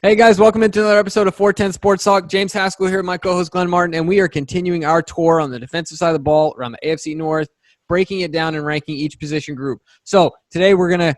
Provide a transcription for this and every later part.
Hey guys, welcome into another episode of 410 Sports Talk. James Haskell here with my co-host Glenn Martin, and we are continuing our tour on the defensive side of the ball around the AFC North, breaking it down and ranking each position group. So today we're going to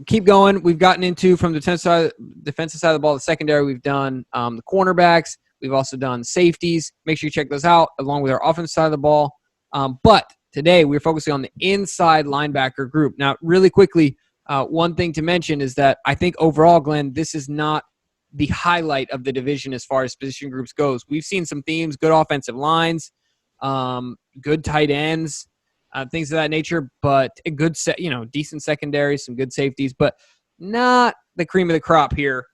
keep going. We've gotten into, from the defensive side of the ball, the secondary. We've done the cornerbacks. We've also done safeties. Make sure you check those out along with our offensive side of the ball. But today we're focusing on the inside linebacker group. Now, really quickly, one thing to mention is that I think overall, Glenn, this is not the highlight of the division as far as position groups goes. We've seen some themes, good offensive lines, good tight ends, things of that nature, but a good decent secondary, some good safeties, but not the cream of the crop here.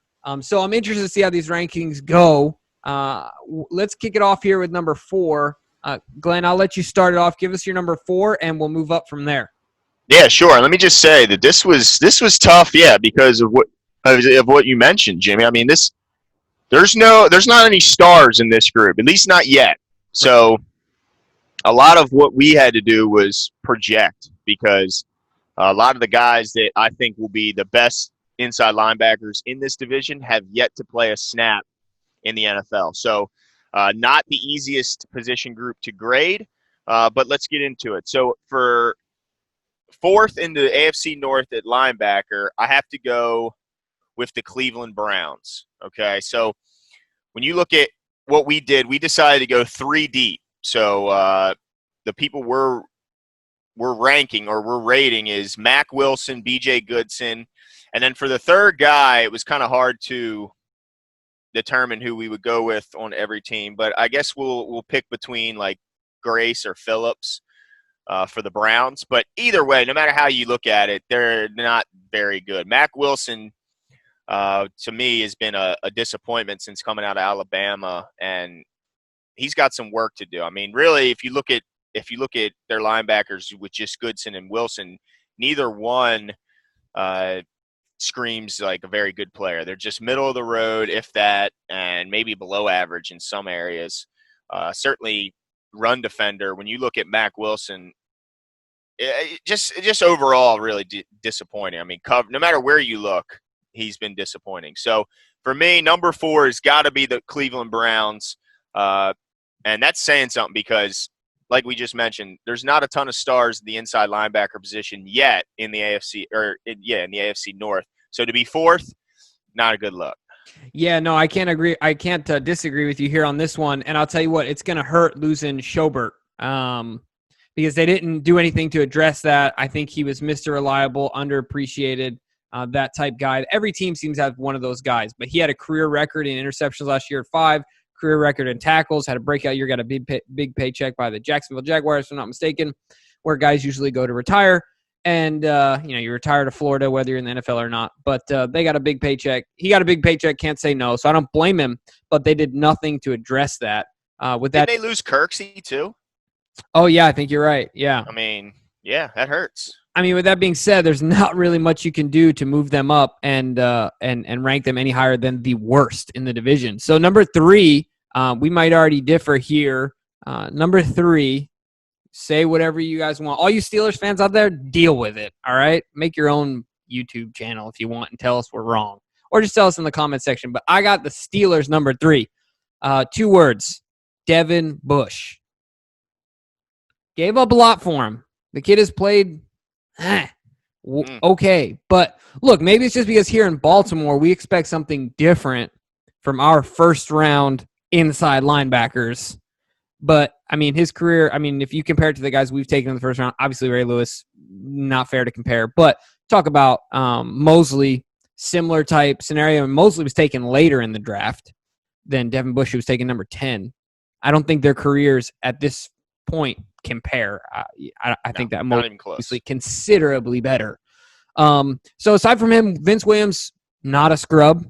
So I'm interested to see how these rankings go. Let's kick it off here with number 4. Glenn, I'll let you start it off. Give us your number 4, and we'll move up from there. Yeah, sure. Let me just say that this was tough, because of what you mentioned, Jimmy. I mean, there's not any stars in this group, at least not yet. So a lot of what we had to do was project, because a lot of the guys that I think will be the best inside linebackers in this division have yet to play a snap in the NFL. So not the easiest position group to grade, but let's get into it. So for 4th in the AFC North at linebacker, I have to go with the Cleveland Browns. Okay, so when you look at what we did, we decided to go 3 deep. So the people we're ranking or we're rating is Mack Wilson, B.J. Goodson, and then for the third guy, it was kind of hard to determine who we would go with on every team. But I guess we'll pick between like Grace or Phillips for the Browns. But either way, no matter how you look at it, they're not very good. Mack Wilson, to me, has been a disappointment since coming out of Alabama, and he's got some work to do. I mean, really, if you look at their linebackers with just Goodson and Wilson, neither one screams like a very good player. They're just middle of the road, if that, and maybe below average in some areas. Certainly, run defender. When you look at Mack Wilson, just overall really disappointing. I mean, no matter where you look, he's been disappointing. So for me, number 4 has got to be the Cleveland Browns. And that's saying something because, like we just mentioned, there's not a ton of stars in the inside linebacker position yet in the AFC in the AFC North. So to be 4th, not a good look. Yeah, no, I can't agree. I can't disagree with you here on this one. And I'll tell you what, it's going to hurt losing Schobert because they didn't do anything to address that. I think he was Mr. Reliable, underappreciated. That type guy. Every team seems to have one of those guys, but he had a career record in interceptions last year at 5, career record in tackles, had a breakout year, got a big paycheck by the Jacksonville Jaguars, if I'm not mistaken, where guys usually go to retire. And, you retire to Florida, whether you're in the NFL or not, but they got a big paycheck. He got a big paycheck, can't say no, so I don't blame him, but they did nothing to address that. Did they lose Kirksey too? Oh, yeah, I think you're right, yeah. I mean, yeah, that hurts. I mean, with that being said, there's not really much you can do to move them up and rank them any higher than the worst in the division. So number 3, we might already differ here. Number 3, say whatever you guys want. All you Steelers fans out there, deal with it, all right? Make your own YouTube channel if you want and tell us we're wrong. Or just tell us in the comment section. But I got the Steelers number 3. 2 words, Devin Bush. Gave up a lot for him. The kid has played okay. But look, maybe it's just because here in Baltimore, we expect something different from our first-round inside linebackers. But, I mean, his career, if you compare it to the guys we've taken in the first round, obviously Ray Lewis, not fair to compare. But talk about Mosley, similar type scenario. And Mosley was taken later in the draft than Devin Bush, who was taken number 10. I don't think their careers at this point compare. I think that Mosley considerably better. So aside from him, Vince Williams, not a scrub.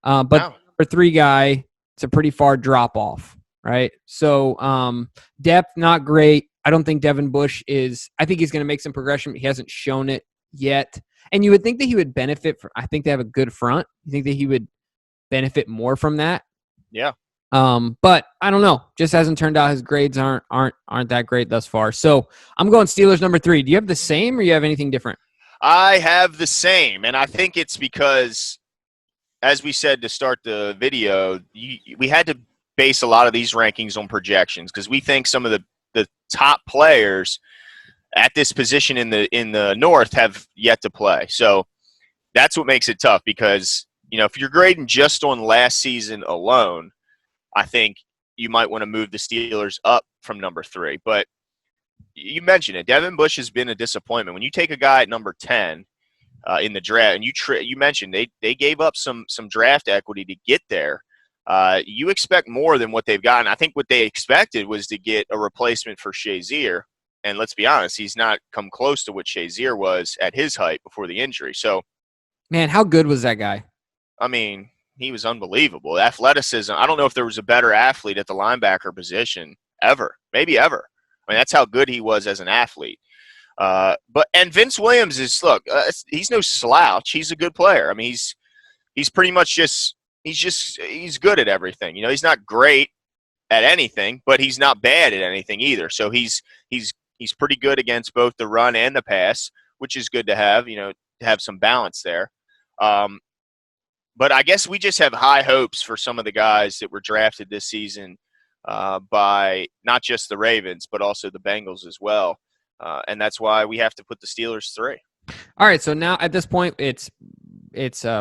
But number 3 guy, it's a pretty far drop-off. Right. So depth, not great. I don't think Devin Bush is – I think he's going to make some progression, but he hasn't shown it yet. And you would think that he would benefit from – I think they have a good front. You think that he would benefit more from that? Yeah. But I don't know. Just hasn't turned out. His grades aren't that great thus far. So I'm going Steelers number 3. Do you have the same or you have anything different? I have the same, and I think it's because as we said to start the video, we had to base a lot of these rankings on projections because we think some of the top players at this position in the North have yet to play. So that's what makes it tough because, if you're grading just on last season alone, I think you might want to move the Steelers up from number 3. But you mentioned it. Devin Bush has been a disappointment. When you take a guy at number 10 in the draft, and you mentioned they gave up some draft equity to get there, you expect more than what they've gotten. I think what they expected was to get a replacement for Shazier. And let's be honest, he's not come close to what Shazier was at his height before the injury. So, man, how good was that guy? I mean, he was unbelievable. Athleticism. I don't know if there was a better athlete at the linebacker position ever, maybe ever. I mean, that's how good he was as an athlete. And Vince Williams he's no slouch. He's a good player. I mean, he's pretty much he's good at everything. He's not great at anything, but he's not bad at anything either. So he's pretty good against both the run and the pass, which is good to have, to have some balance there. But I guess we just have high hopes for some of the guys that were drafted this season by not just the Ravens, but also the Bengals as well. And that's why we have to put the Steelers 3. All right, so now at this point, it's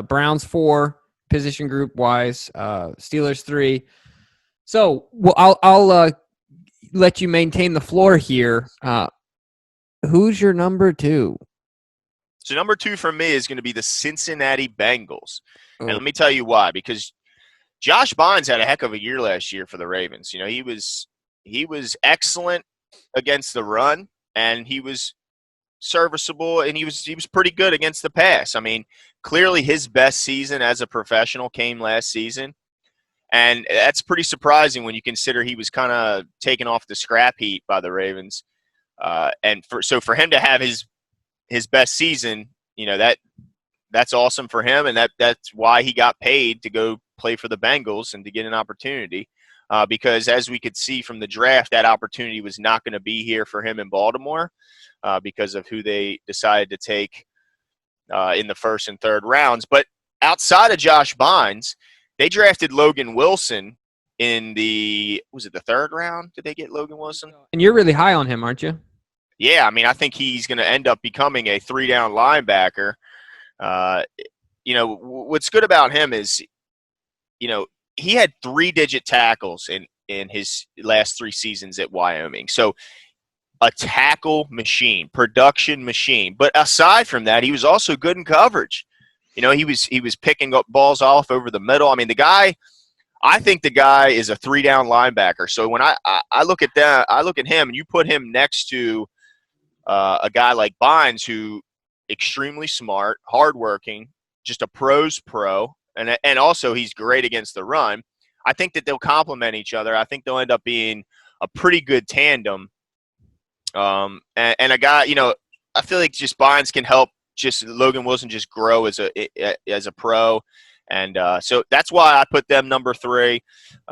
Browns 4, position group wise, Steelers 3. So I'll let you maintain the floor here. Who's your number 2? So number 2 for me is going to be the Cincinnati Bengals. And let me tell you why. Because Josh Bynes had a heck of a year last year for the Ravens. He was excellent against the run, and he was serviceable, and he was pretty good against the pass. I mean, clearly his best season as a professional came last season. And that's pretty surprising when you consider he was kind of taken off the scrap heap by the Ravens. So for him to have his best season, that's awesome for him, and that's why he got paid to go play for the Bengals and to get an opportunity. Because as we could see from the draft, that opportunity was not going to be here for him in Baltimore because of who they decided to take in the first and third rounds. But outside of Josh Bynes, they drafted Logan Wilson in the third round? Did they get Logan Wilson? And you're really high on him, aren't you? Yeah, I mean, I think he's going to end up becoming a 3-down linebacker. What's good about him is, he had 3-digit tackles in his last 3 seasons at Wyoming. So a tackle machine, production machine. But aside from that, he was also good in coverage. He was picking up balls off over the middle. I mean, I think the guy is a 3-down linebacker. So when I look at that, I look at him, and you put him next to a guy like Bynes, who extremely smart, hardworking, just a pro's pro, and also he's great against the run. I think that they'll complement each other. I think they'll end up being a pretty good tandem. And a guy, I feel like just Bynes can help just Logan Wilson just grow as a pro. And so that's why I put them number 3.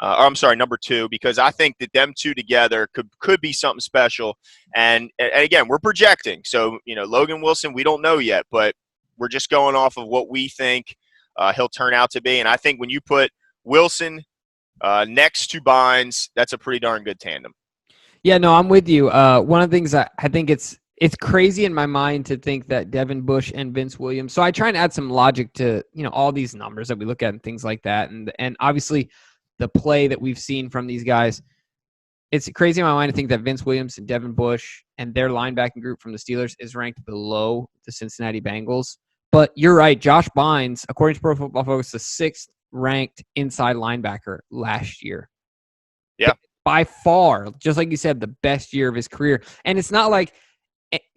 Number 2, because I think that them two together could be something special. And again, we're projecting. So, Logan Wilson, we don't know yet, but we're just going off of what we think he'll turn out to be. And I think when you put Wilson next to Bynes, that's a pretty darn good tandem. Yeah, no, I'm with you. One of the things I think it's crazy in my mind to think that Devin Bush and Vince Williams. So I try and add some logic to, all these numbers that we look at and things like that. And obviously the play that we've seen from these guys, it's crazy in my mind to think that Vince Williams and Devin Bush and their linebacking group from the Steelers is ranked below the Cincinnati Bengals. But you're right. Josh Bynes, according to Pro Football Focus, the 6th ranked inside linebacker last year. Yeah. By far, just like you said, the best year of his career. And it's not like,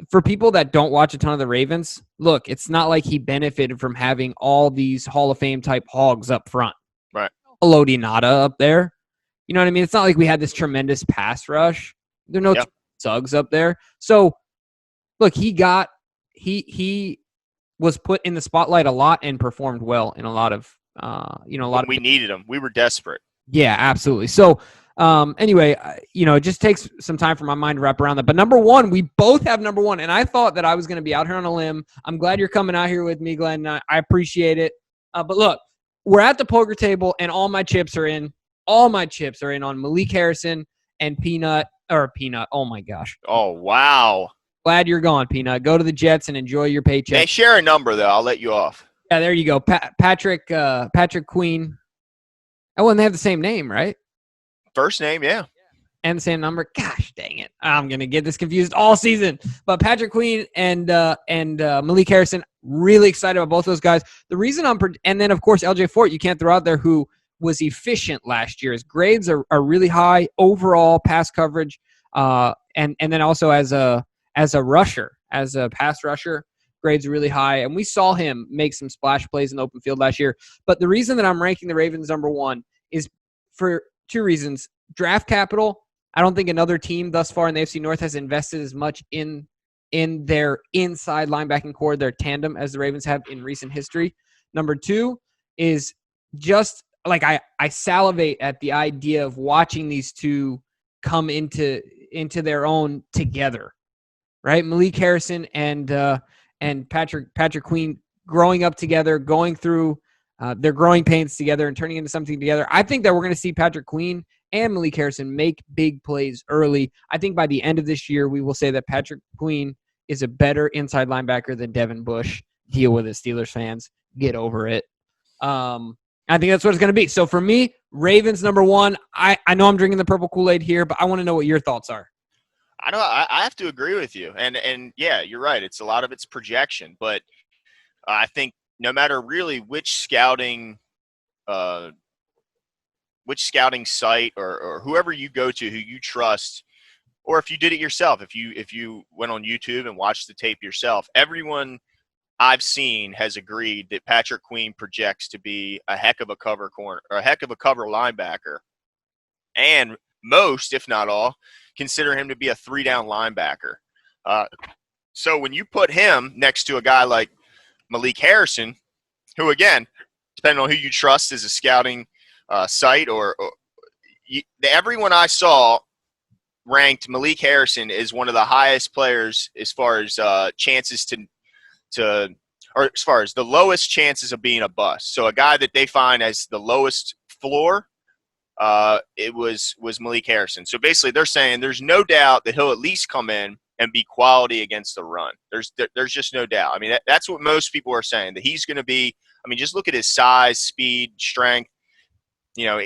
for people that don't watch a ton of the Ravens, look, it's not like he benefited from having all these Hall of Fame type hogs up front. Right. Elodie Nada up there. You know what I mean? It's not like we had this tremendous pass rush. There are no Suggs up there. So, look, he was put in the spotlight a lot and performed well in a lot of, we needed him. We were desperate. Yeah, absolutely. So, anyway, it just takes some time for my mind to wrap around that. But number 1, we both have number 1. And I thought that I was going to be out here on a limb. I'm glad you're coming out here with me, Glenn. I appreciate it. But look, we're at the poker table, and all my chips are in. All my chips are in on Malik Harrison and Peanut. Oh, my gosh. Oh, wow. Glad you're gone, Peanut. Go to the Jets and enjoy your paycheck. They share a number, though. I'll let you off. Yeah, there you go. Patrick Queen. Oh, and they have the same name, right? First name, yeah. And the same number. Gosh, dang it. I'm going to get this confused all season. But Patrick Queen and Malik Harrison, really excited about both those guys. The reason and then, of course, LJ Fort, you can't throw out there, who was efficient last year. His grades are really high overall pass coverage, and then also as a rusher, as a pass rusher, grades are really high. And we saw him make some splash plays in the open field last year. But the reason that I'm ranking the Ravens number one is for two reasons. Draft capital. I don't think another team thus far in the AFC North has invested as much in their inside linebacking core, their tandem, as the Ravens have in recent history. Number two is just like I salivate at the idea of watching these two come into their own together, right? Malik Harrison and Patrick Queen growing up together, going through their growing pains together and turning into something together. I think that we're going to see Patrick Queen and Malik Harrison make big plays early. I think by the end of this year, we will say that Patrick Queen is a better inside linebacker than Devin Bush. Deal with it, Steelers fans. Get over it. I think that's what it's going to be. So for me, Ravens number one. I know I'm drinking the purple Kool-Aid here, but I want to know what your thoughts are. I know I have to agree with you. And yeah, you're right. It's a lot of it's projection, but I think no matter really which scouting site or whoever you go to who you trust, or if you did it yourself, if you went on YouTube and watched the tape yourself, everyone I've seen has agreed that Patrick Queen projects to be a heck of a cover corner or a heck of a cover linebacker. And most, if not all, consider him to be a 3-down linebacker. So when you put him next to a guy like Malik Harrison, who, again, depending on who you trust as a scouting site, everyone I saw ranked Malik Harrison as one of the highest players as far as chances or as far as the lowest chances of being a bust. So a guy that they find as the lowest floor, it was Malik Harrison. So basically they're saying there's no doubt that he'll at least come in and be quality against the run. There's just no doubt. I mean, that's what most people are saying, that he's going to be. I mean, just look at his size, speed, strength. You know,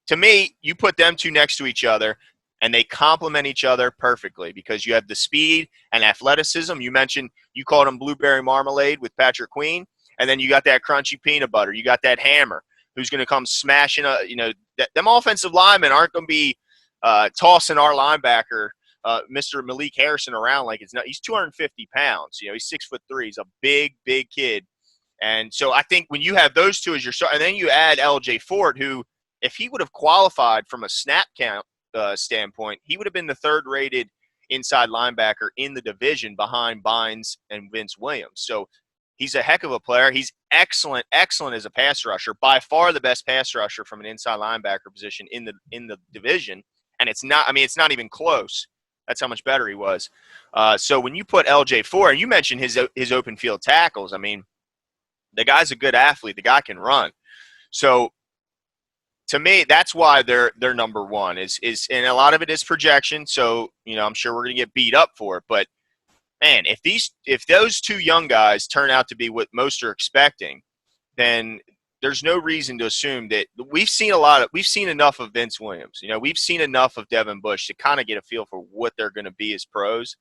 to me, you put them two next to each other, and they complement each other perfectly because you have the speed and athleticism. You called him blueberry marmalade with Patrick Queen, and then you got that crunchy peanut butter. You got that hammer who's going to come smashing. Them offensive linemen aren't going to be tossing our linebacker, Mr. Malik Harrison, around like it's not. He's 250 pounds. You know, he's 6'3". He's a big kid. And so I think when you have those two as your start, and then you add LJ Fort, who, if he would have qualified from a snap count standpoint, he would have been the third-rated inside linebacker in the division behind Bynes and Vince Williams. So he's a heck of a player. He's excellent as a pass rusher, by far the best pass rusher from an inside linebacker position in the division. And it's not even close. That's how much better he was. So when you put LJ Fort, and you mentioned his open field tackles, I mean, the guy's a good athlete. The guy can run. So to me, that's why they're number one. Is and a lot of it is projection. So I'm sure we're going to get beat up for it. But man, if those two young guys turn out to be what most are expecting, then there's no reason to assume that we've seen enough of Vince Williams. We've seen enough of Devin Bush to kind of get a feel for what they're going to be as pros.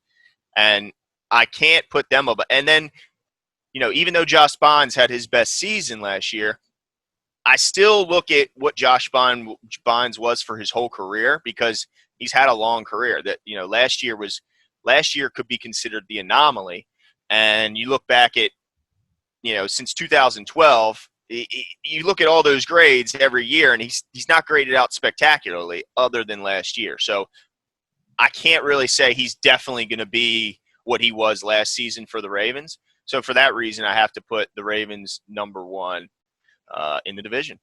And I can't put them up. And then, even though Josh Bynes had his best season last year, I still look at what Josh Bynes was for his whole career, because he's had a long career. That last year could be considered the anomaly. And you look back at since 2012, you look at all those grades every year, and he's not graded out spectacularly other than last year. So I can't really say he's definitely going to be what he was last season for the Ravens. So for that reason, I have to put the Ravens number one in the division.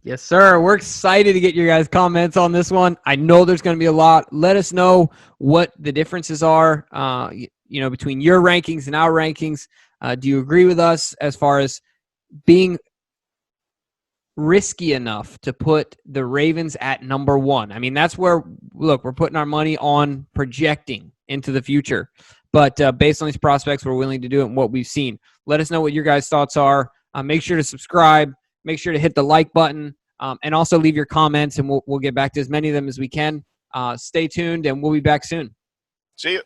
Yes, sir. We're excited to get your guys' comments on this one. I know there's going to be a lot. Let us know what the differences are, between your rankings and our rankings. Do you agree with us as far as being risky enough to put the Ravens at number 1. I mean, that's where, look, we're putting our money on projecting into the future. But based on these prospects, we're willing to do it and what we've seen. Let us know what your guys' thoughts are. Make sure to subscribe. Make sure to hit the like button. And also leave your comments, and we'll get back to as many of them as we can. Stay tuned, and we'll be back soon. See you.